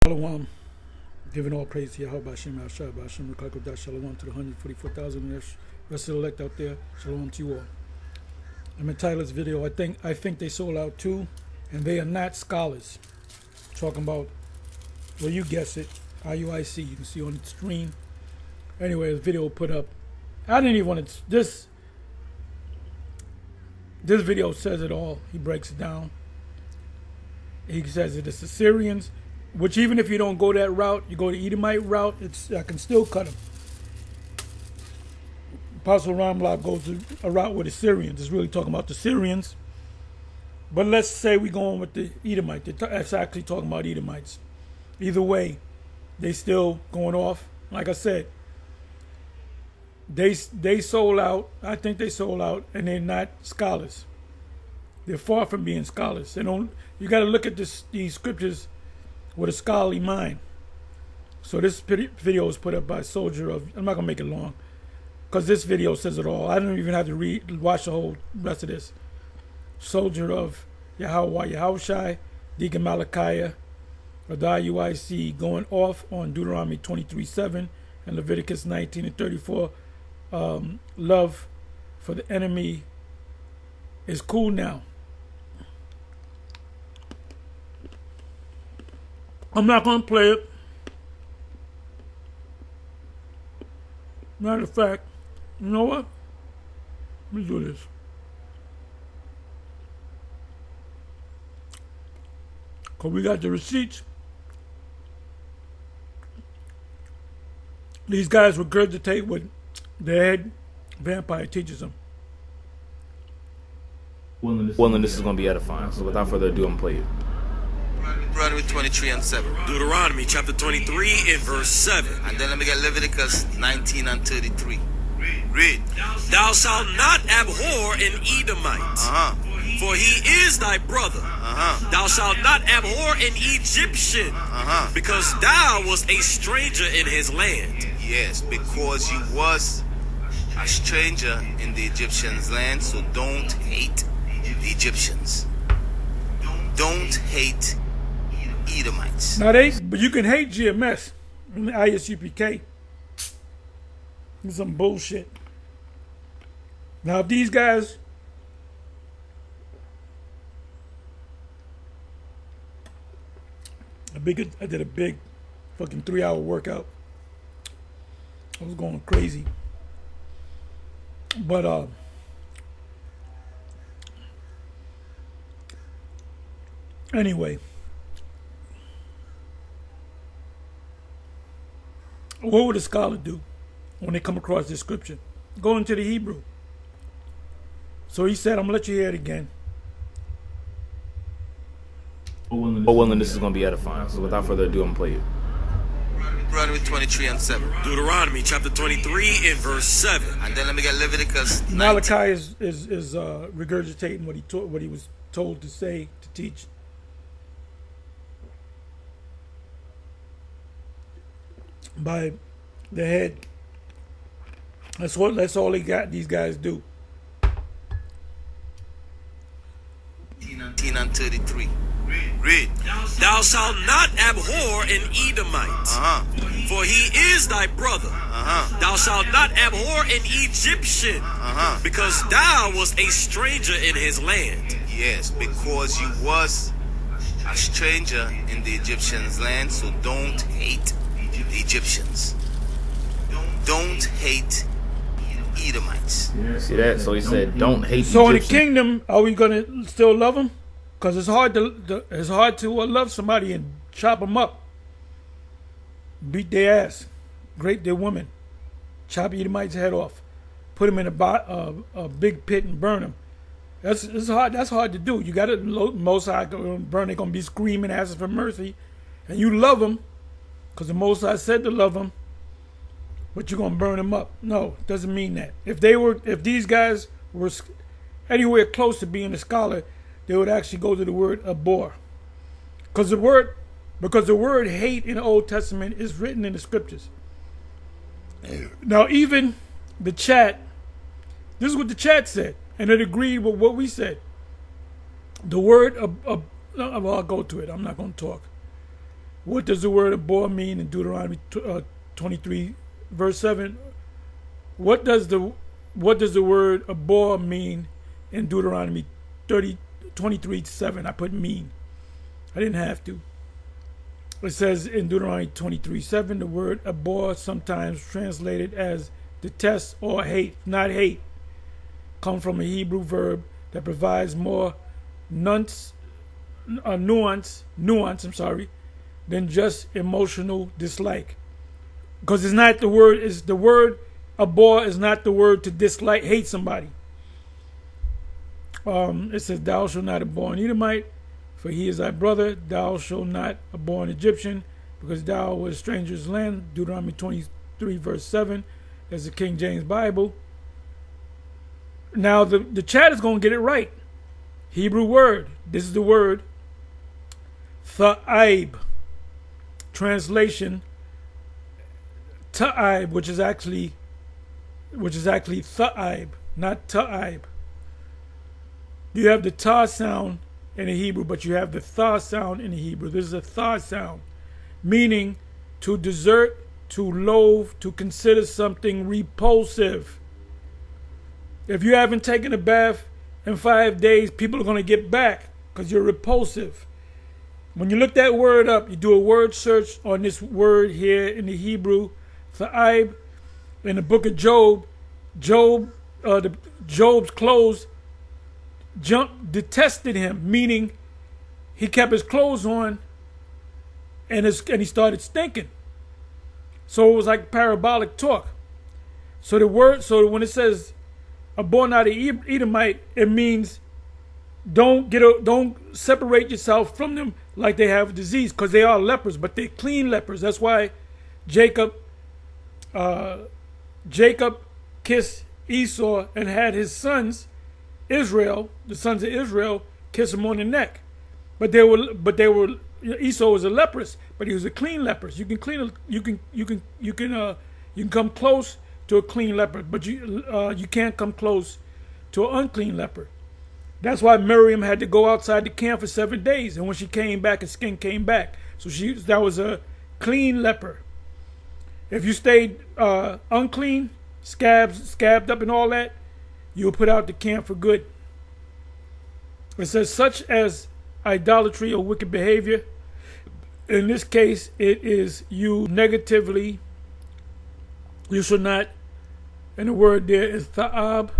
Shalom. Giving all praise to Yahweh Hashem, Ashab, Hashem, Rekakodah, Shalom to the 144,000 and the rest of the elect out there. Shalom to you all. I'm entitled this video, I think they sold out too, and they are not scholars. Talking about, well, you guess it, IUIC. You can see on the screen. Anyway, the video put up. I didn't even want to. This video says it all. He breaks it down. He says that it's Assyrians, which even if you don't go that route, you go the Edomite route, I can still cut them. Apostle Ramlab goes a route with the Syrians. It's really talking about the Syrians. But let's say we're going with the Edomite. That's actually talking about Edomites. Either way, they still going off. Like I said, they sold out. I think they sold out, and they're not scholars. They're far from being scholars. They don't. You got to look at these scriptures with a scholarly mind. So this video was put up by Soldier of. I'm not gonna make it long, because this video says it all. I don't even have to watch the whole rest of this. Soldier of Yahweh Yahushai, Deacon Malachiah of the IUIC, going off on Deuteronomy 23:7 and Leviticus 19:34. Love for the enemy is cool now. I'm not going to play it. Matter of fact, you know what? Let me do this. Because we got the receipts. These guys regurgitate what the head vampire teaches them. Well, then this is going to be edifying. So without further ado, I'm going to play it. Deuteronomy 23:7. Deuteronomy chapter 23 and verse 7. And then let me get Leviticus 19:33. Read. Thou shalt not abhor an Edomite, for he is thy brother. Thou shalt not abhor an Egyptian, because thou wast a stranger in his land. Yes, because you was a stranger in the Egyptians' land, so don't hate the Egyptians. Don't hate Edomites. Now but you can hate GMS and the ISUPK. It's some bullshit. Now if these guys I did a big fucking 3-hour workout. I was going crazy. But anyway, what would a scholar do when they come across this scripture? Go into the Hebrew. So he said, I'm going to let you hear it again. Well, then this is going to be edifying. So without further ado, I'm going to play it. Deuteronomy 23:7. Deuteronomy chapter 23 and verse 7. And then let me get Leviticus 19. Malachi is regurgitating what he was told to say, to teach. By the head. That's all they got. These guys do. 19:33. Read. Thou shalt not abhor an Edomite, for he is thy brother. Thou shalt not abhor an Egyptian, because thou wast a stranger in his land. Yes, because you was a stranger in the Egyptians' land, so don't hate the Egyptians. Don't hate Edomites. See that? So he said, don't hate So in the Egyptians. kingdom, are we gonna still love them? Because it's hard to love somebody and chop them up, beat their ass, rape their woman, chop Edomite's head off, put them in a big pit and burn them. It's hard. That's hard to do. You got to Most High burn. They're gonna be screaming, asking for mercy, and you love them because the Most High said to love them. But you're gonna burn them up. No, it doesn't mean that. If these guys were anywhere close to being a scholar, they would actually go to the word abhor. Because the word hate in the Old Testament is written in the scriptures. Now even the chat, this is what the chat said, and it agreed with what we said. The word well, I'll go to it. I'm not going to talk. What does the word abhor mean in Deuteronomy 23, verse 7? What does the word abhor mean in Deuteronomy 23:7? I put mean. I didn't have to. It says in Deuteronomy 23:7, the word abhor, sometimes translated as detest or hate, not hate, come from a Hebrew verb that provides more nuance, than just emotional dislike. Because it's not the word, is the word abhor is not the word to dislike, hate somebody. It says, thou shalt not abhor an Edomite, for he is thy brother. Thou shalt not abhor an Egyptian, because thou wast a stranger's land. Deuteronomy 23, verse 7. That's the King James Bible. Now, the chat is going to get it right. Hebrew word. This is the word. Tha'ib. Translation. Ta'ib, which is actually Tha'ib, not Ta'ib. You have the Ta sound in the Hebrew, but you have the Tha sound in the Hebrew. This is a Tha sound, meaning to desert, to loathe, to consider something repulsive. If you haven't taken a bath in 5 days, people are going to get back because you're repulsive. When you look that word up, you do a word search on this word here in the Hebrew, Tha'ib. In the book of Job, Job's clothes detested him, meaning he kept his clothes on and he started stinking. So it was like parabolic talk. So when it says abhor not an Edomite, it means don't separate yourself from them like they have a disease, because they are lepers, but they're clean lepers. That's why Jacob kissed Esau and had his sons, the sons of Israel, kiss him on the neck. But Esau was a leprous, but he was a clean leper. You can come close to a clean leper, but you can't come close to an unclean leper. That's why Miriam had to go outside the camp for 7 days, and when she came back, her skin came back. So that was a clean leper. If you stayed unclean, scabbed up and all that, you were put out the camp for good. It says, such as idolatry or wicked behavior. In this case, it is used negatively. You should not, and the word there is ta'ib,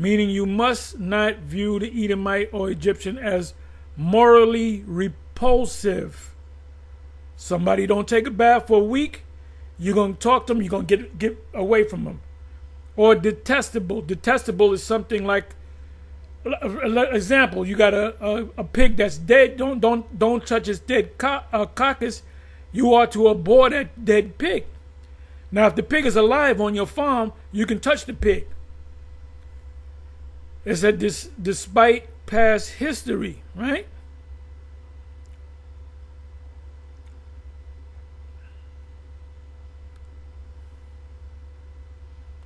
meaning you must not view the Edomite or Egyptian as morally repulsive. Somebody don't take a bath for a week, you're going to talk to them, you're going to get away from them. Or detestable. Detestable is something like, example, you got a pig that's dead, don't touch his dead carcass. You are to abhor that dead pig. Now, if the pig is alive on your farm, you can touch the pig. It said this despite past history, right?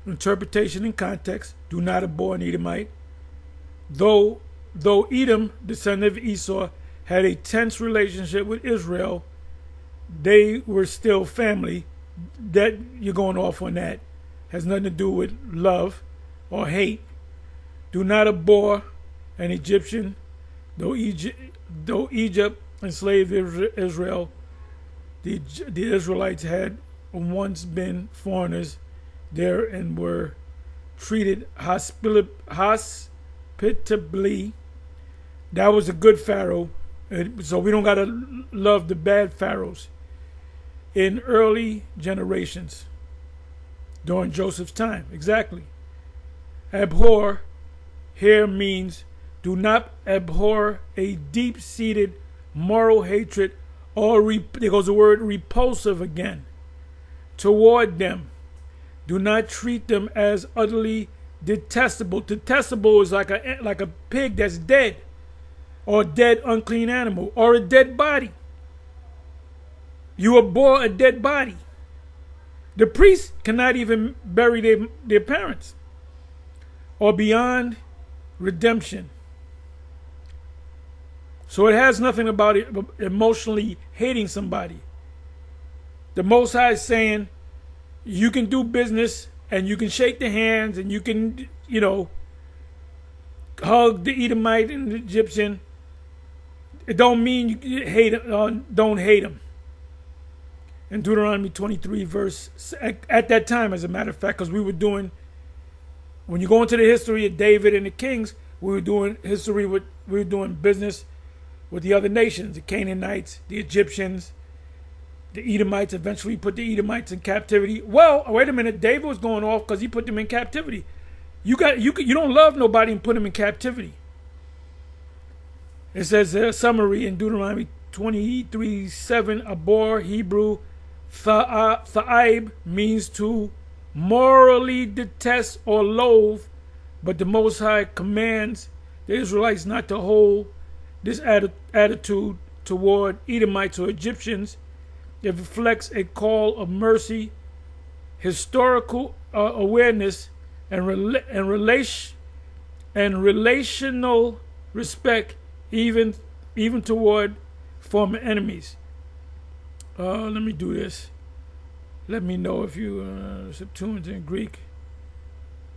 Interpretation and context. Do not abhor an Edomite. Though Edom, descendant of Esau, had a tense relationship with Israel, they were still family. That you're going off on that. Has nothing to do with love or hate. Do not abhor an Egyptian. Though Egypt enslaved Israel, the Israelites had once been foreigners there and were treated hospitably. That was a good pharaoh. So we don't got to love the bad pharaohs. In early generations, during Joseph's time, exactly. Abhor here means do not abhor a deep-seated moral hatred, or there goes the word repulsive again, toward them. Do not treat them as utterly detestable. Detestable is like a pig that's dead, or a dead unclean animal, or a dead body. You abhor a dead body. The priests cannot even bury their parents, or beyond redemption. So it has nothing about it emotionally hating somebody. The Most High is saying you can do business and you can shake the hands and you can, hug the Edomite and the Egyptian. It don't mean you hate don't hate them. In Deuteronomy 23 verse, at that time, as a matter of fact, because we were doing, when you go into the history of David and the kings, we were doing business with the other nations, the Canaanites, the Egyptians, the Edomites. Eventually put the Edomites in captivity. Well, wait a minute, David was going off because he put them in captivity. You don't love nobody and put them in captivity. It says a summary in Deuteronomy 23:7, Abor, Hebrew, Tha'ib, means to morally detest or loathe, but the Most High commands the Israelites not to hold this attitude toward Edomites or Egyptians. It reflects a call of mercy, historical awareness, and relational respect, even toward former enemies. Let me do this. Let me know if you Septuagint Greek.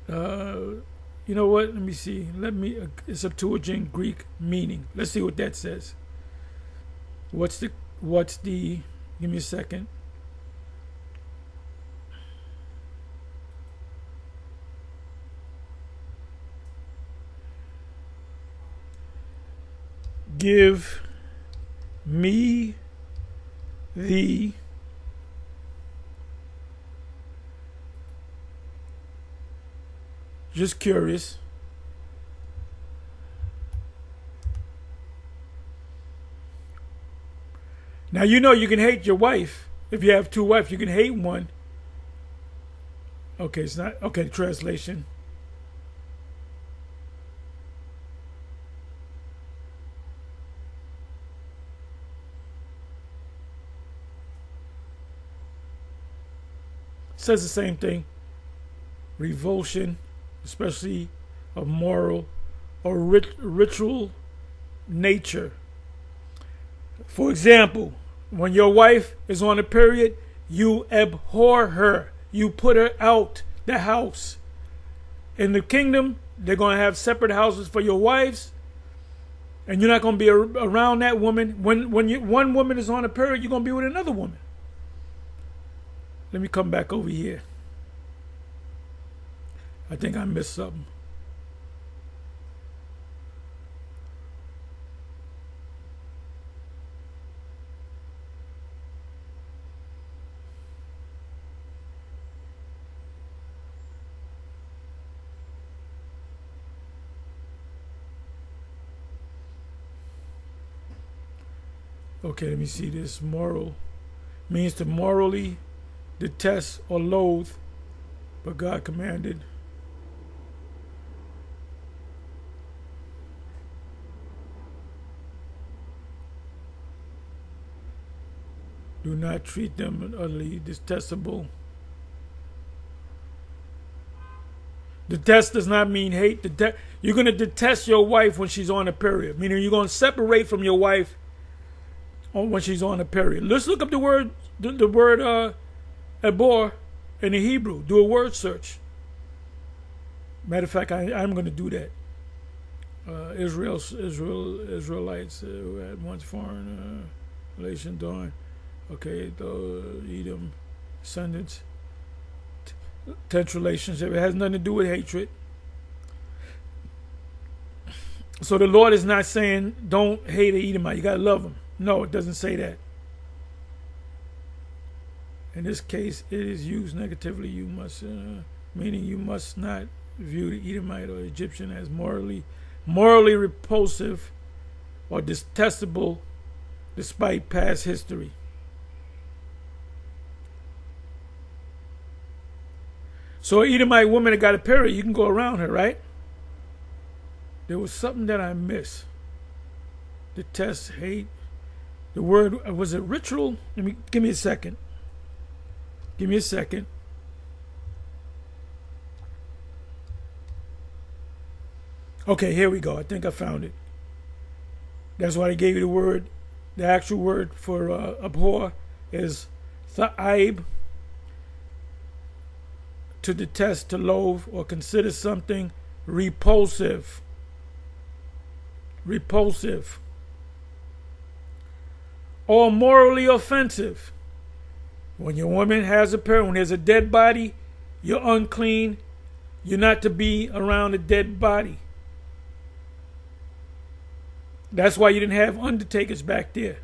You know what? Let me see. Septuagint Greek meaning. Let's see what that says. What's the? Give me a second. Give me the just curious. Now you know you can hate your wife. If you have two wives, you can hate one. Okay, it's not okay, translation. Says the same thing. Revulsion, especially of moral or ritual nature. For example, when your wife is on a period, you abhor her. You put her out the house. In the kingdom, they're going to have separate houses for your wives, and you're not going to be around that woman. When one woman is on a period, you're going to be with another woman. Let me come back over here. I think I missed something. Okay, let me see this. Moral means to morally detest or loathe, but God commanded. Do not treat them utterly detestable. Detest does not mean hate. You're going to detest your wife when she's on a period, meaning you're going to separate from your wife when she's on a period. Let's look up the word abor in the Hebrew. Do a word search. Matter of fact, I'm going to do that. Israelites who had once foreign relation dawn. Okay, Edom, descendants, tense relationship. It has nothing to do with hatred. So the Lord is not saying don't hate an Edomite. You gotta love him. No, it doesn't say that. In this case, it is used negatively. You must, meaning you must not view the Edomite or Egyptian as morally repulsive or detestable, despite past history. So an Edomite woman that got a period, you can go around her, right? There was something that I missed. Detest, hate. The word, was it ritual? Give me a second. Give me a second. Okay, here we go. I think I found it. That's why they gave you the word. The actual word for abhor is tha'ib, to detest, to loathe, or consider something repulsive. Repulsive. Or morally offensive. When your woman has a period, when there's a dead body, you're unclean. You're not to be around a dead body. That's why you didn't have undertakers back there.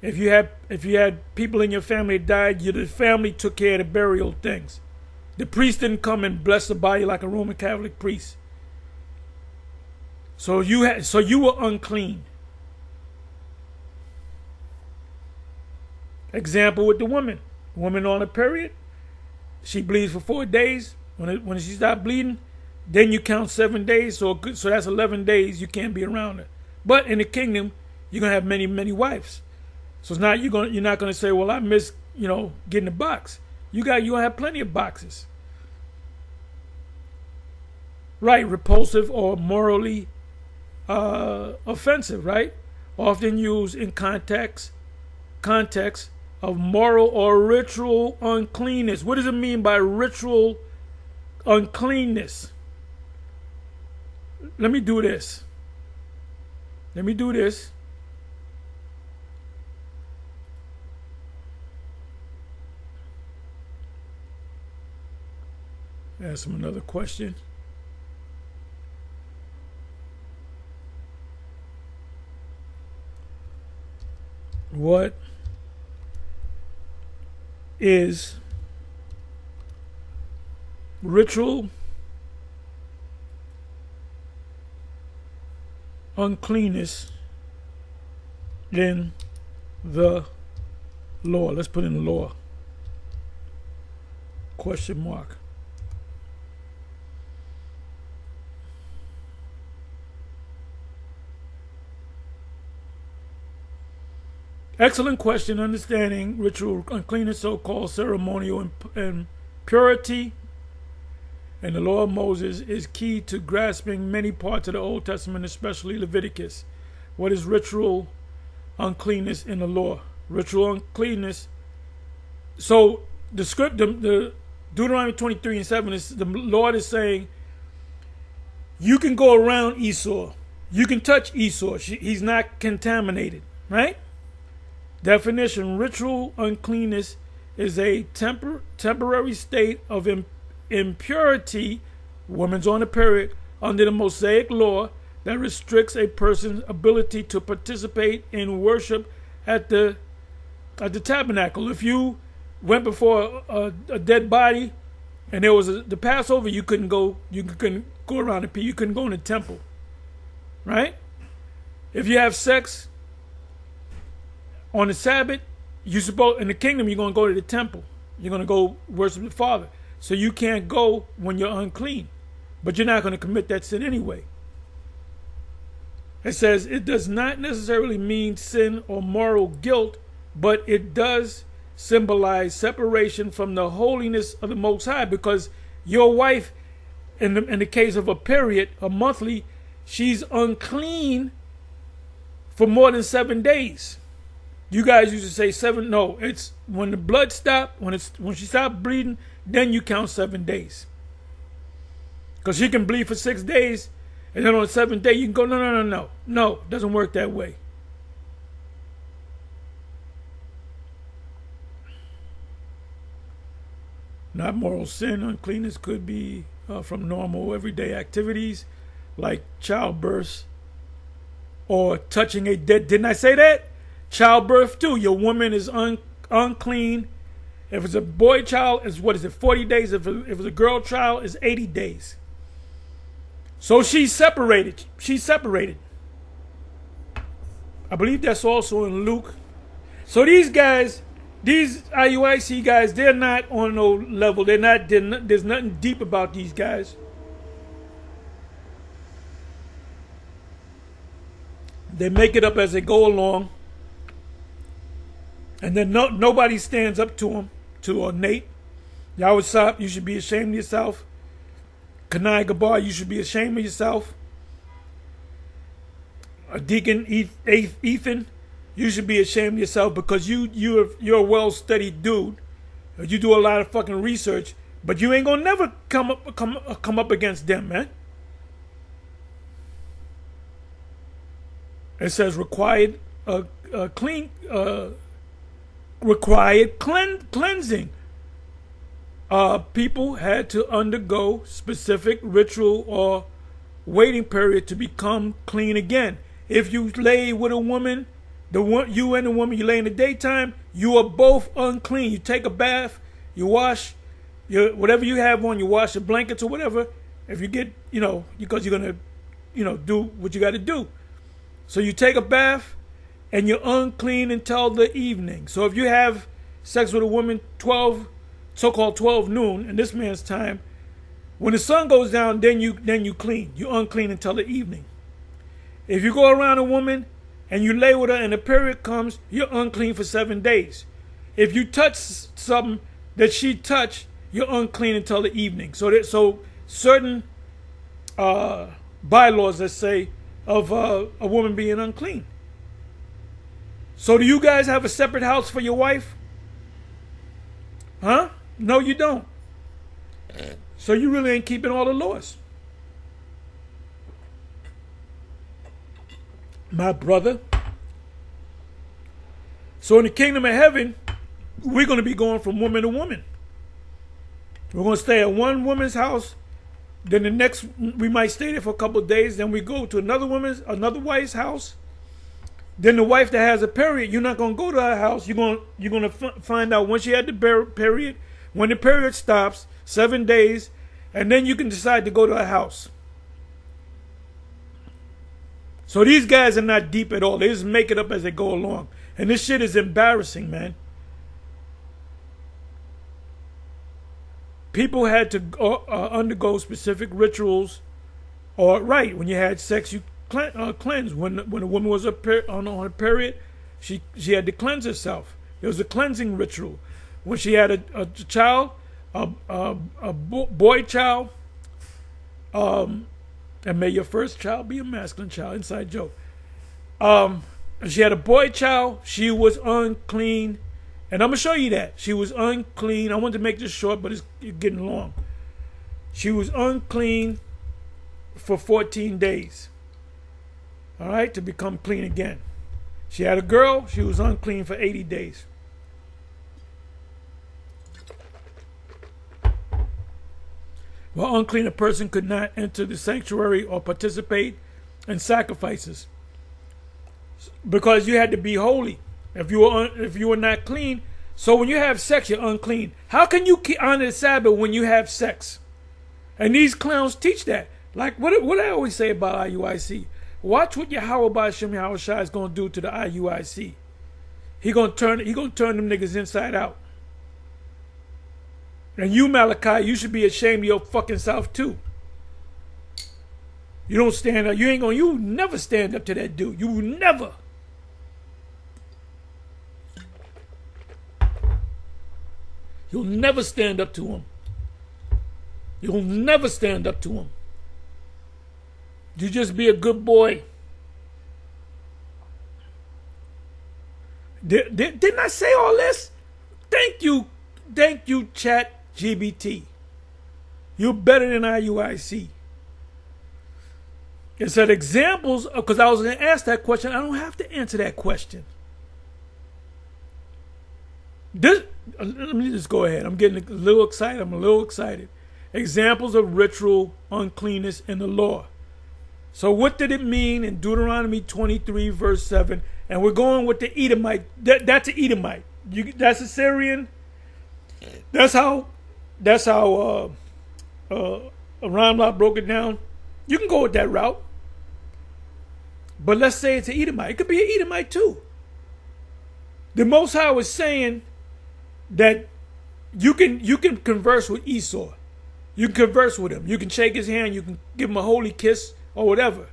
If you had people in your family that died, the family took care of the burial things. The priest didn't come and bless the body like a Roman Catholic priest. So you were unclean. Example with the woman. Woman on a period, she bleeds for 4 days. When she stops bleeding, then you count 7 days. So that's 11 days you can't be around her. But in the kingdom, you're gonna have many, many wives. So it's not you're not gonna say, well, I miss getting a box. You're gonna have plenty of boxes. Right, repulsive or morally offensive, right? Often used in context of moral or ritual uncleanness. What does it mean by ritual uncleanness? Let me do this. Ask him another question. What is ritual uncleanness in the law? Let's put in the law. Question mark. Excellent question. Understanding ritual uncleanness, so-called ceremonial impurity, and the law of Moses is key to grasping many parts of the Old Testament, especially Leviticus. What is ritual uncleanness in the law? Ritual uncleanness. So the script, the Deuteronomy 23:7 is the Lord is saying, you can go around Esau, you can touch Esau. He's not contaminated, right? Definition: ritual uncleanness is a temporary state of impurity, women's on a period, under the Mosaic law that restricts a person's ability to participate in worship at the tabernacle. If you went before a dead body and there was the Passover, you couldn't go around the you couldn't go in the temple, right? If you have sex on the Sabbath, in the kingdom, you're going to go to the temple. You're going to go worship the Father. So you can't go when you're unclean. But you're not going to commit that sin anyway. It says it does not necessarily mean sin or moral guilt, but it does symbolize separation from the holiness of the Most High, because your wife, in the case of a period, a monthly, she's unclean for more than 7 days. You guys used to say 7. No, it's when the blood stopped, when she stopped bleeding, then you count 7 days. Because she can bleed for 6 days, and then on the 7th day you can go, no. No, it doesn't work that way. Not moral sin. Uncleanness could be from normal everyday activities like childbirth or touching a dead. Didn't I say that? Childbirth too. Your woman is unclean. If it's a boy child, it's 40 days. If it's a girl child, it's 80 days. So she's separated. I believe that's also in Luke. So these guys, these IUIC guys, they're not on no level. There's nothing deep about these guys. They make it up as they go along. And then nobody stands up to him, to Nate. Yawasop, you should be ashamed of yourself. Kanai Gabar, you should be ashamed of yourself. Deacon Ethan, you should be ashamed of yourself because you're a well-studied dude. You do a lot of fucking research, but you ain't gonna never come up against them, man. It says required cleansing. People had to undergo specific ritual or waiting period to become clean again. If you lay with a woman, you and the woman you lay in the daytime, you are both unclean. You take a bath, you wash whatever you have on, you wash your blankets or whatever. If you get, because you're gonna, do what you got to do. So you take a bath, and you're unclean until the evening. So if you have sex with a woman so-called 12 noon, in this man's time, when the sun goes down, then you clean. You're unclean until the evening. If you go around a woman and you lay with her and the period comes, you're unclean for 7 days. If you touch something that she touched, you're unclean until the evening. So certain bylaws that say of a woman being unclean. So do you guys have a separate house for your wife? Huh? No, you don't. So you really ain't keeping all the laws. My brother. So in the kingdom of heaven, we're going to be going from woman to woman. We're going to stay at one woman's house. Then the next, we might stay there for a couple of days. Then we go to another wife's house. Then the wife that has a period, you're not going to go to her house. You're going to find out when she had the period, when the period stops, 7 days, and then you can decide to go to her house. So these guys are not deep at all. They just make it up as they go along. And this shit is embarrassing, man. People had to undergo specific rituals, when you had sex, you cleanse. When a woman was on her period, she had to cleanse herself. There was a cleansing ritual. When she had a child, a boy child, and may your first child be a masculine child. Inside joke. She had a boy child. She was unclean. And I'm going to show you that. She was unclean. I wanted to make this short, but it's getting long. She was unclean for 14 days. All right, to become clean again. She had a girl. She was unclean for 80 days. While unclean, a person could not enter the sanctuary or participate in sacrifices because you had to be holy. If you were not clean, so when you have sex, you're unclean. How can you honor the Sabbath when you have sex? And these clowns teach that. Like what I always say about IUIC. Watch what Yahweh Ba'ashem Yahushua is going to do to the IUIC. He gonna turn them niggas inside out. And you, Malachi, you should be ashamed of your fucking self too. You don't stand up. You never stand up to that dude. You will never. You'll never stand up to him. You'll never stand up to him. You just be a good boy. Didn't I say all this? Thank you, Chat GBT. You're better than IUIC. It said examples, because I was going to ask that question. I don't have to answer that question. Let me just go ahead. I'm getting a little excited. Examples of ritual uncleanness in the law. So what did it mean in Deuteronomy 23 verse 7? And we're going with the Edomite. That's an Edomite. That's a Syrian. That's how Ramla broke it down. You can go with that route. But let's say it's an Edomite. It could be an Edomite too. The Most High was saying that you can converse with Esau. You can converse with him. You can shake his hand. You can give him a holy kiss or whatever.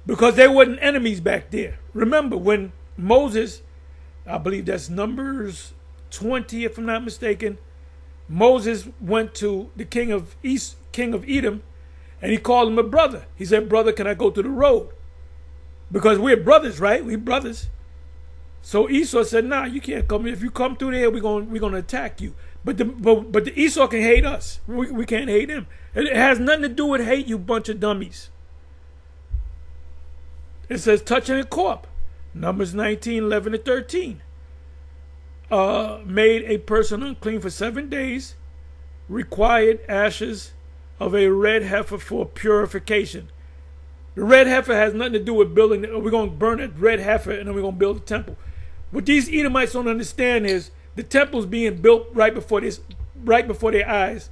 Because they weren't enemies back there. Remember when Moses, I believe that's Numbers 20 if I'm not mistaken, Moses went to the king of Edom and he called him a brother. He said, brother, can I go to the road? because we're brothers, right? We brothers. So Esau said, "Nah, you can't come. If you come through there, we're gonna attack you." But the Esau can hate us. We can't hate him. It has nothing to do with hate, you bunch of dummies. It says touching a corpse. Numbers 19:11-13. Made a person unclean for 7 days. Required ashes of a red heifer for purification. The red heifer has nothing to do with building. We're going to burn that red heifer and then we're going to build a temple. What these Edomites don't understand is the temple's being built right before their eyes.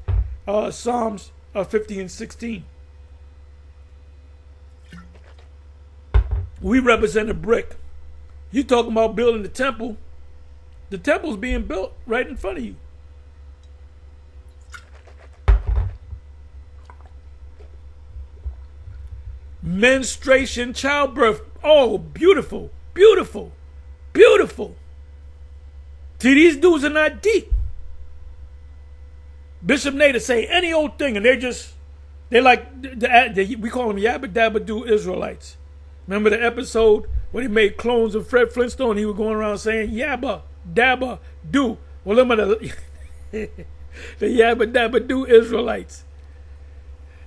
Psalms 50 and 16. We represent a brick. You talking about building the temple? The temple's being built right in front of you. Menstruation, childbirth. Oh, beautiful, beautiful, beautiful. See, these dudes are not deep. Bishop Nader say any old thing, and they like, we call them Yabba Dabba Do Israelites. Remember the episode when he made clones of Fred Flintstone? He was going around saying Yabba Dabba Do. Well, them are the Yabba Dabba Do Israelites.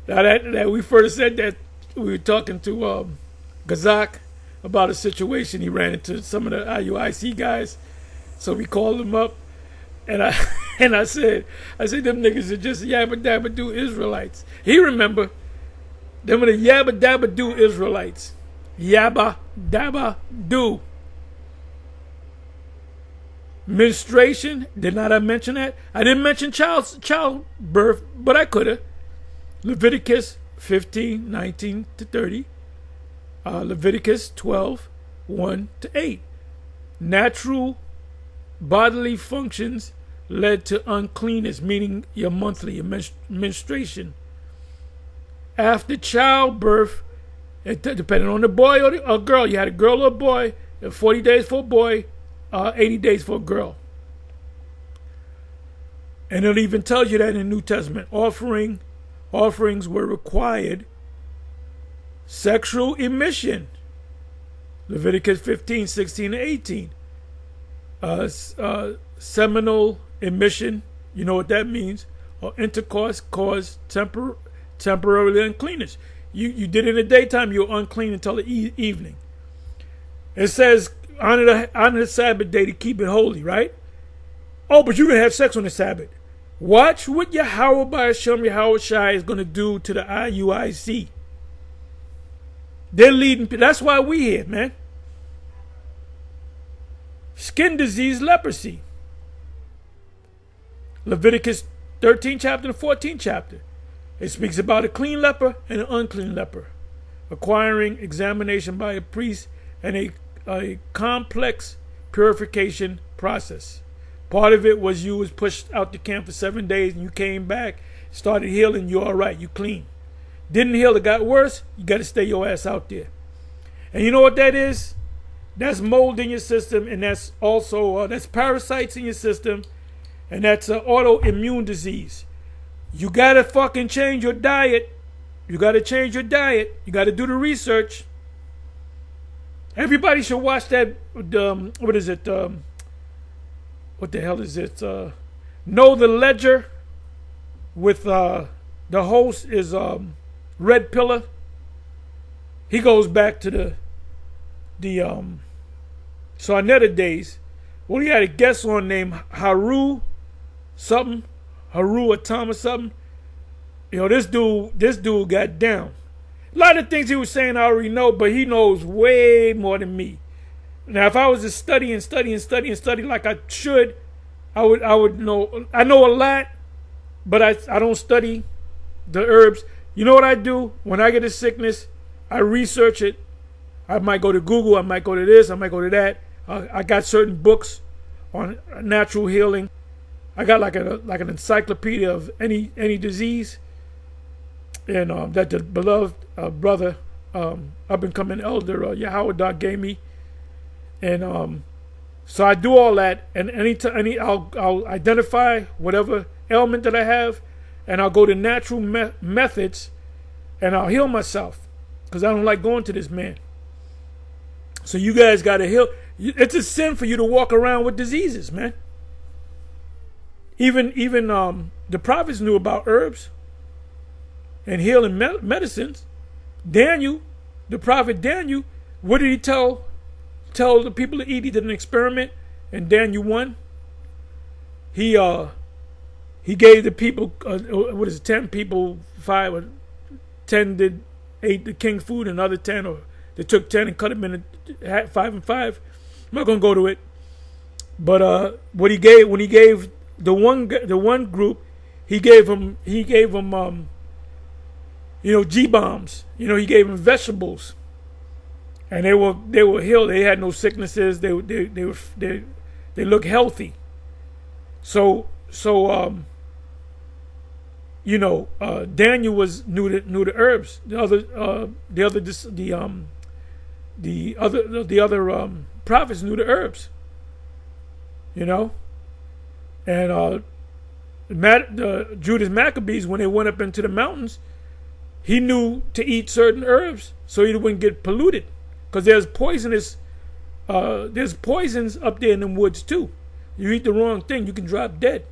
Now that we first said that, we were talking to Gazak about a situation he ran into some of the IUIC guys. So we called him up, and I said them niggas are just Yabba Dabba Do Israelites. He remember them are the Yabba Dabba Do Israelites. Yabba Dabba Do. Menstruation, did not I mention that? I didn't mention childbirth, but I could have. Leviticus 15:19-30. Leviticus 12:1-8. Natural bodily functions led to uncleanness, meaning your monthly, your menstruation. After childbirth, depending on the boy or the girl, you had a girl or a boy, 40 days for a boy, 80 days for a girl. And it even tells you that in the New Testament. Offerings were required. Sexual emission. Leviticus 15:16-18. Seminal emission, you know what that means, or intercourse caused temporarily uncleanness. You did it in the daytime, you were unclean until the evening. It says honor the Sabbath day to keep it holy, right? Oh, but you can have sex on the Sabbath. Watch what Yahweh by Hashem Yahweh Shai is going to do to the IUIC. They're leading. That's why we here, man. Skin disease, leprosy. Leviticus 13 chapter and 14 chapter. It speaks about a clean leper and an unclean leper, acquiring examination by a priest and a complex purification process. Part of it was you was pushed out the camp for 7 days and you came back, started healing, you're all right, you clean. Didn't heal, it got worse, you got to stay your ass out there. And you know what that is? That's mold in your system, and that's also, that's parasites in your system, and that's autoimmune disease. You got to fucking change your diet. You got to change your diet. You got to do the research. Everybody should watch that, what is it, what the hell is it? Know the Ledger with the host is Red Pillar. He goes back to the Sarnetta days. Well, he had a guest on named Haru Atam or something. You know, this dude got down. A lot of things he was saying I already know, but he knows way more than me. Now, if I was to study like I should, I would know. I know a lot, but I don't study the herbs. You know what I do? When I get a sickness, I research it. I might go to Google. I might go to this. I might go to that. I got certain books on natural healing. I got like an encyclopedia of any disease. And that the beloved brother, up and coming elder Yahweh gave me. And so I do all that, and I'll identify whatever ailment that I have, and I'll go to natural methods, and I'll heal myself, because I don't like going to this man. So you guys got to heal. It's a sin for you to walk around with diseases, man. Even the prophets knew about herbs and healing medicines. Daniel, the prophet Daniel, what did he tell the people to eat? He did an experiment in Daniel 1. He gave the people 10 people, 5 or 10 ate the king food, and other 10, or they took 10 and cut them into 5 and 5. I'm not gonna go to it, but what he gave, when he gave the one group, he gave them G-bombs. He gave them vegetables, and they were healed. They had no sicknesses. They look healthy. So Daniel was knew the herbs. The other prophets knew the herbs. And Judas Maccabees, when they went up into the mountains, he knew to eat certain herbs so he wouldn't get polluted, because there's poisons up there in them woods too. You eat the wrong thing, you can drop dead.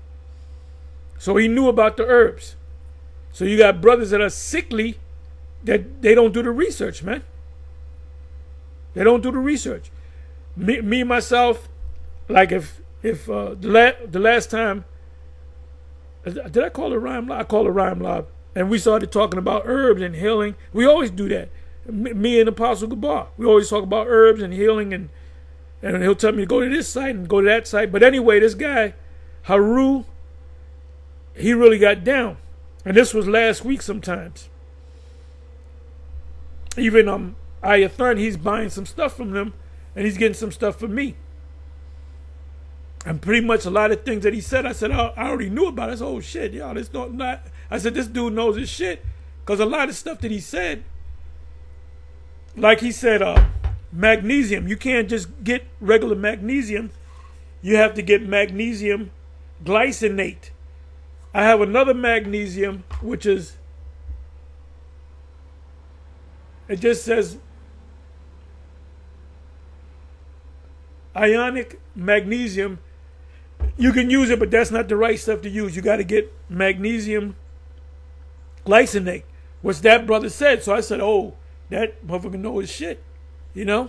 So he knew about the herbs. So you got brothers that are sickly that they don't do the research, man. They don't do the research. Me myself, like if the last time, did I call it Rhyme Lob? I call it Rhyme Lob. And we started talking about herbs and healing. We always do that. Me and Apostle Gabar, we always talk about herbs and healing, and he'll tell me to go to this site and go to that site. But anyway, this guy, Haru, he really got down. And this was last week sometimes. Even Ayathun, he's buying some stuff from them, and he's getting some stuff from me. And pretty much a lot of things that he said, I said, I already knew about it. I said, oh shit, y'all, this not. I said, this dude knows his shit. Because a lot of stuff that he said, like he said, magnesium. You can't just get regular magnesium. You have to get magnesium glycinate. I have another magnesium, which is, it just says ionic magnesium. You can use it, but that's not the right stuff to use. You got to get magnesium glycinate, which that brother said. So I said, oh, that motherfucker knows his shit, It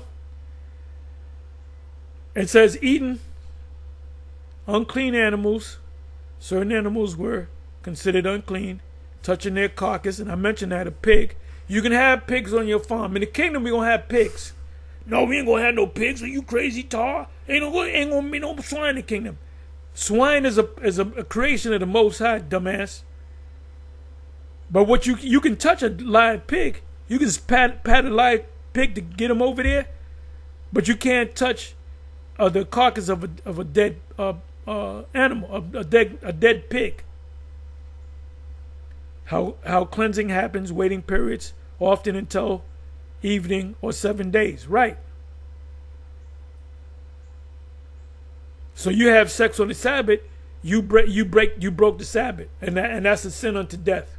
says eating unclean animals. Certain animals were considered unclean, touching their carcass, and I mentioned that a pig. You can have pigs on your farm. In the kingdom, we're going to have pigs. No, we ain't going to have no pigs. Are you crazy, Tar? Ain't going to be no swine in the kingdom. Swine is a creation of the Most High, dumbass. But what you can touch a live pig. You can just pat a live pig to get him over there, but you can't touch the carcass of a dead animal, a dead pig. How cleansing happens, waiting periods, often until evening or 7 days. Right. So you have sex on the Sabbath, you broke the Sabbath, and that's a sin unto death.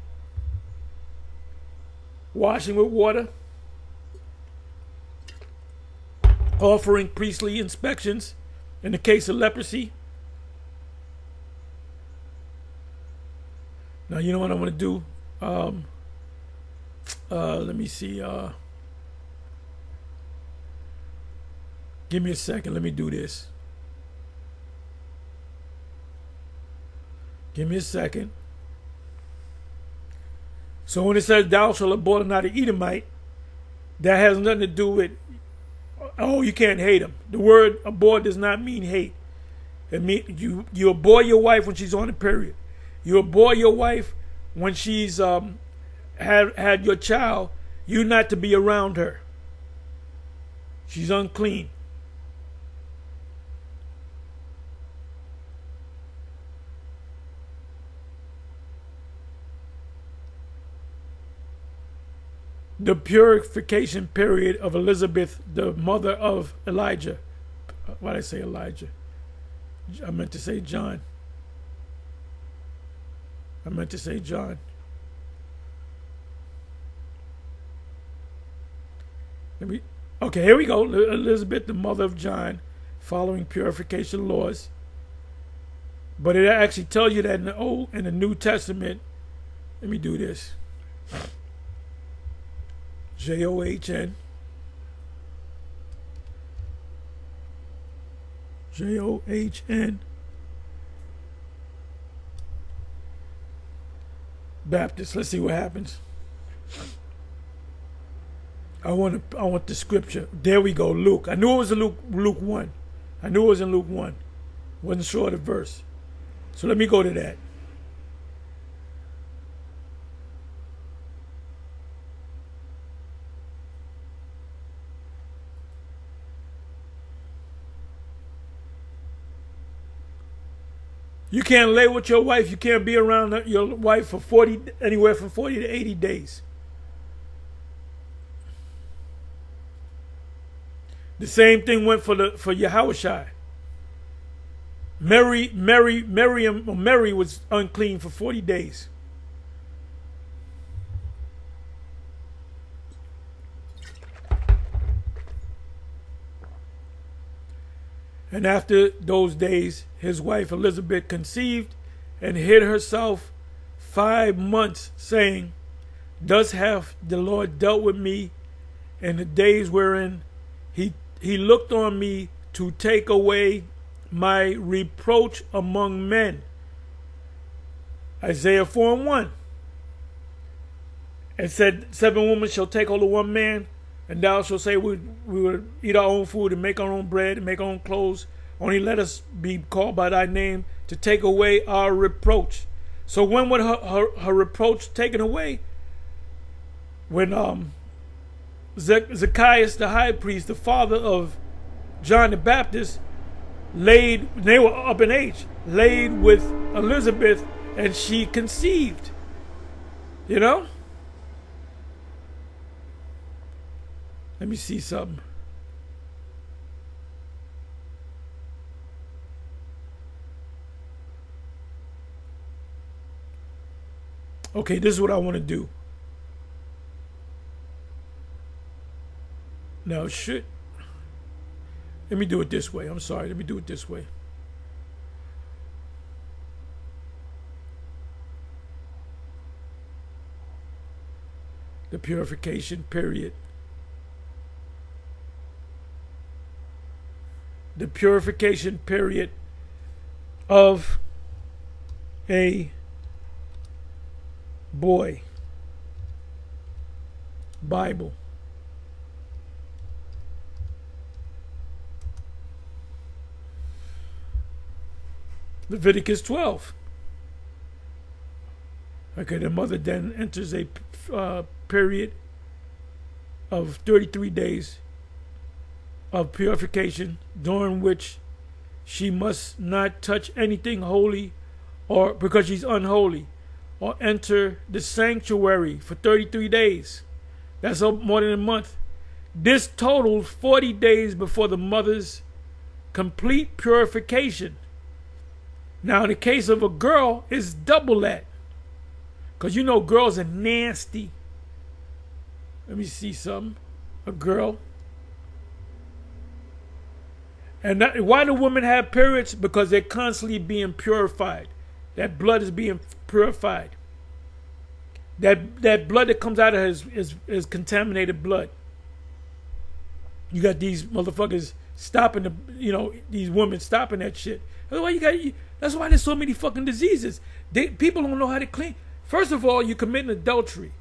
Washing with water, offering priestly inspections in the case of leprosy. Now you know what I'm going to do. Let me see. Give me a second. Let me do this. Give me a second. So when it says thou shalt abhor not an Edomite, that has nothing to do with, oh, you can't hate him. The word abhor does not mean hate. It means you abhor your wife when she's on a period. You abhor your wife when she's had your child. You're not to be around her. She's unclean. The purification period of Elizabeth, the mother of Elijah. Why did I say Elijah? I meant to say John. Let me, Okay, here we go. Elizabeth, the mother of John, following purification laws. But it actually tells you that in the Old and the New Testament. Let me do this. John. John. Baptist. Let's see what happens. I want the scripture. There we go. Luke. I knew it was in Luke 1. I knew it was in Luke 1. Wasn't sure of the verse. So let me go to that. You can't lay with your wife. You can't be around your wife for anywhere from 40 to 80 days. The same thing went for Yahushua. Mary was unclean for 40 days. And after those days, his wife Elizabeth conceived and hid herself 5 months, saying, Thus hath the Lord dealt with me in the days wherein he looked on me to take away my reproach among men. Isaiah 4:1. It said, 7 women shall take hold of 1 man, and thou shalt say, we will eat our own food and make our own bread and make our own clothes. Only let us be called by thy name to take away our reproach. So when was her reproach taken away? When Zacchaeus the high priest, the father of John the Baptist, they were up in age, laid with Elizabeth, and she conceived. You know? Let me see something. Okay, this is what I want to do. Now, let me do it this way. I'm sorry. Let me do it this way. The purification period. The purification period of a boy. Bible. Leviticus 12. Okay, the mother then enters a period of 33 days of purification, during which she must not touch anything holy, or because she's unholy, or enter the sanctuary for 33 days. That's more than a month. This totals 40 days before the mother's complete purification. Now, in the case of a girl, it's double that. Because you know girls are nasty. Let me see something. A girl. And why do women have periods? Because they're constantly being purified. That blood is being purified. That blood that comes out of her is contaminated blood. You got these motherfuckers stopping these women stopping that shit. That's why there's so many fucking diseases. People don't know how to clean. First of all, you're committing adultery.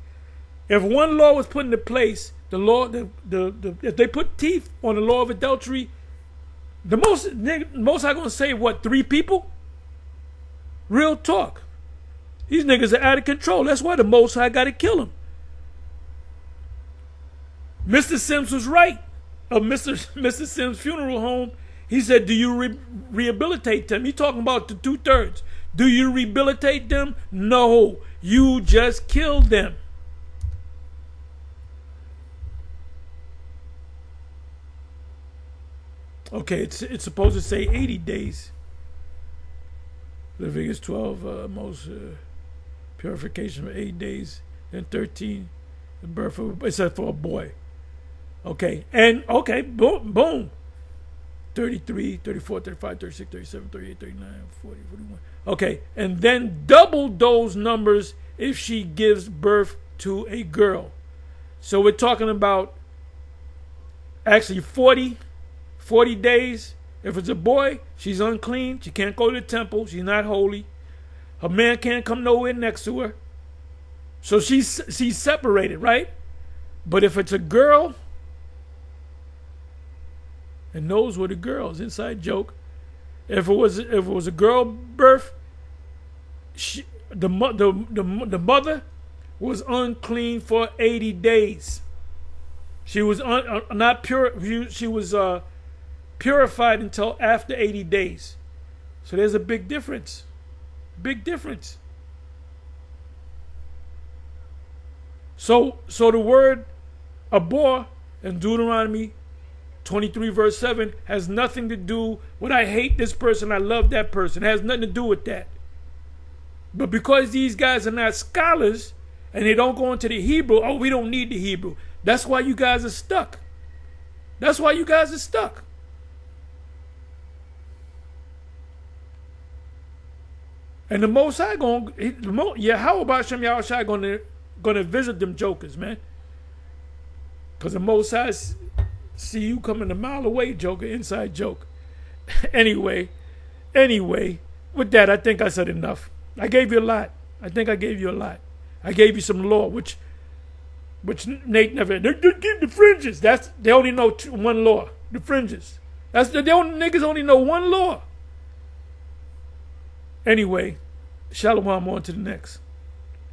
If one law was put into place, the law, if they put teeth on the law of adultery, the most I'm gonna say, what, 3 people? Real talk. These niggas are out of control. That's why the Most High got to kill them. Mr. Sims was right. Of Mr. Sims' funeral home, he said, do you rehabilitate them? He talking about the 2/3. Do you rehabilitate them? No. You just killed them. Okay, it's supposed to say 80 days. Leviticus 12, most purification for 8 days. Then 13, the birth of, it said for a boy. Okay, and okay, boom, boom. 33, 34, 35, 36, 37, 38, 39, 40, 41. Okay, and then double those numbers if she gives birth to a girl. So we're talking about actually 40 days. If it's a boy, she's unclean. She can't go to the temple. She's not holy. Her man can't come nowhere next to her. So she's separated, right? But if it's a girl, and those were the girls, inside joke. If it was a girl birth, the mother was unclean for 80 days. She was not pure. She was purified until after 80 days. So there's a big difference. Big difference. So the word abhor in Deuteronomy 23 verse 7 has nothing to do with I hate this person, I love that person. It has nothing to do with that. But because these guys are not scholars and they don't go into the Hebrew, oh, we don't need the Hebrew. That's why you guys are stuck. That's why you guys are stuck. And the Most High how about Shem Yahushua gonna visit them jokers, man? Because the Most High see you coming a mile away, joker, inside joke. Anyway, with that, I think I said enough. I gave you a lot. I think I gave you a lot. I gave you some law, which Nate never. They give the fringes. They only know one law. The fringes. Niggas only know one law. Anyway, shalom on to the next.